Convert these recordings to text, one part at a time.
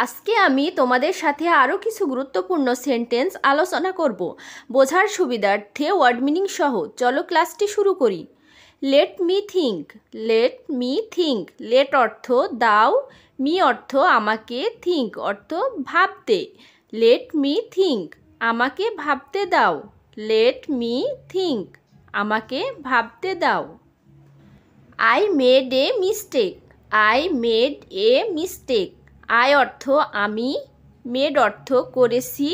আজকে আমি তোমাদের সাথে আরও কিছু গুরুত্বপূর্ণ সেন্টেন্স আলোচনা করব। বোঝার সুবিধার্থে ওয়ার্ড মিনিং সহ চলো ক্লাসটি শুরু করি। Let me think. Let me think. Let অর্থ দাও, মি অর্থ আমাকে, থিঙ্ক অর্থ ভাবতে। লেট মি থিঙ্ক, আমাকে ভাবতে দাও। লেট মি থিঙ্ক, আমাকে ভাবতে দাও। I made a mistake. I made a mistake. I অর্থ আমি, মেড অর্থ করেছি,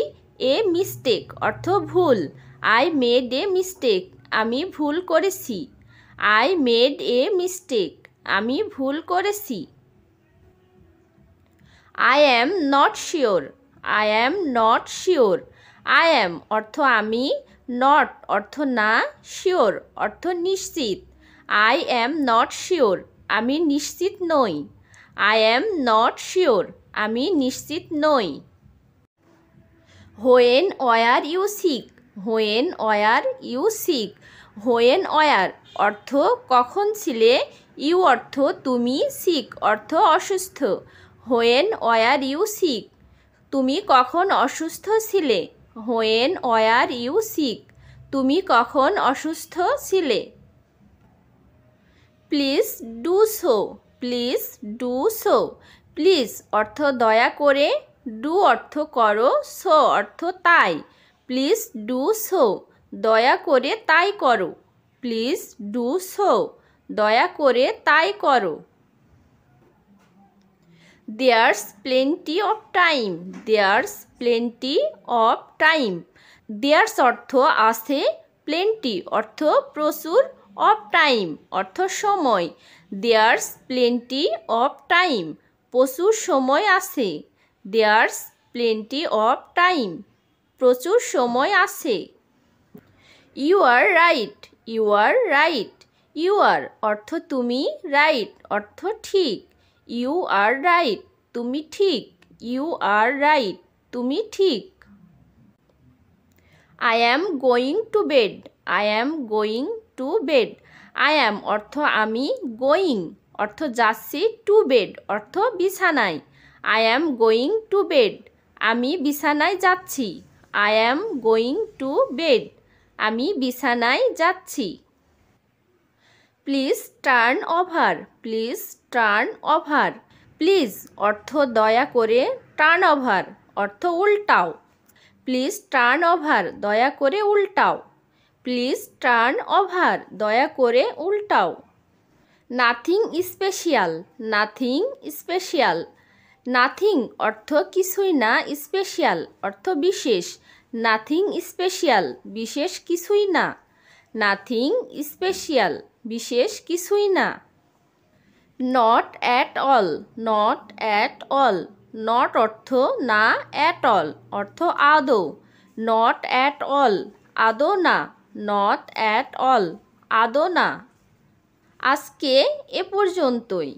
এ মিস্টেক অর্থ ভুল। আই মেড এ মিস্টেক, আমি ভুল করেছি। আই মেড এ মিস্টেক, আমি ভুল করেছি। I am not sure. I am not sure. I am অর্থ আমি, নট অর্থ না, শিওর অর্থ নিশ্চিত। আই অ্যাম নট শিওর, আমি নিশ্চিত নই। আই অ্যাম নট শিওর, আমি নিশ্চিত নই। When were you sick. When were you sick. When were অর্থ কখন ছিলে, ইউ অর্থ তুমি, সিক অর্থ অসুস্থ। হোয়েন ওয়ার ইউ সিক, তুমি কখন অসুস্থ ছিলে। হোয়েন ওয়ার ইউ সিক, তুমি কখন অসুস্থ ছিলে। Please do so. Please do so. Please অর্থ দয়া করে, ডু অর্থ করো, সো অর্থ তাই। প্লিজ ডু সো, দয়া করে তাই করো। প্লিজ ডু সো, দয়া করে তাই করো। There's plenty of time. There's plenty of time. There's অর্থ আছে, প্লেন্টি অর্থ প্রচুর, অফ টাইম অর্থ সময়। দেয়ার্স প্লেন্টি অফ টাইম, প্রচুর সময় আছে। দেয়ার্স প্লেন্টি অফ টাইম, প্রচুর সময় আছে। You are right. You are right. You are অর্থ তুমি, রাইট অর্থ ঠিক। ইউ আর রাইট, তুমি ঠিক। ইউ আর রাইট, তুমি ঠিক। I am going to bed. I am going to bed. I am অর্থ আমি, গোয়িং অর্থ যাচ্ছি, টু বেড অর্থ বিছানায়। I am going to bed, আমি বিছানায় যাচ্ছি। I am going to bed, আমি বিছানায় যাচ্ছি। Please turn over. Please turn over. Please অর্থ দয়া করে, টার্ন ওভার অর্থ উল্টাও। প্লিজ টার্ন ওভার, দয়া করে উল্টাও। প্লিজ টার্ন ওভার, দয়া করে উল্টাও। Nothing special. Nothing special. Nothing অর্থ কিছুই না, স্পেশাল অর্থ বিশেষ। নাথিং স্পেশাল, বিশেষ কিছুই না। নাথিং স্পেশাল, বিশেষ কিছুই না। Not at all. Not at all. Not অর্থ না, অ্যাট অল অর্থ আদৌ। নট অ্যাট অল, আদৌ না। নট অ্যাট অল, আদৌ না। আজকে এ পর্যন্তই।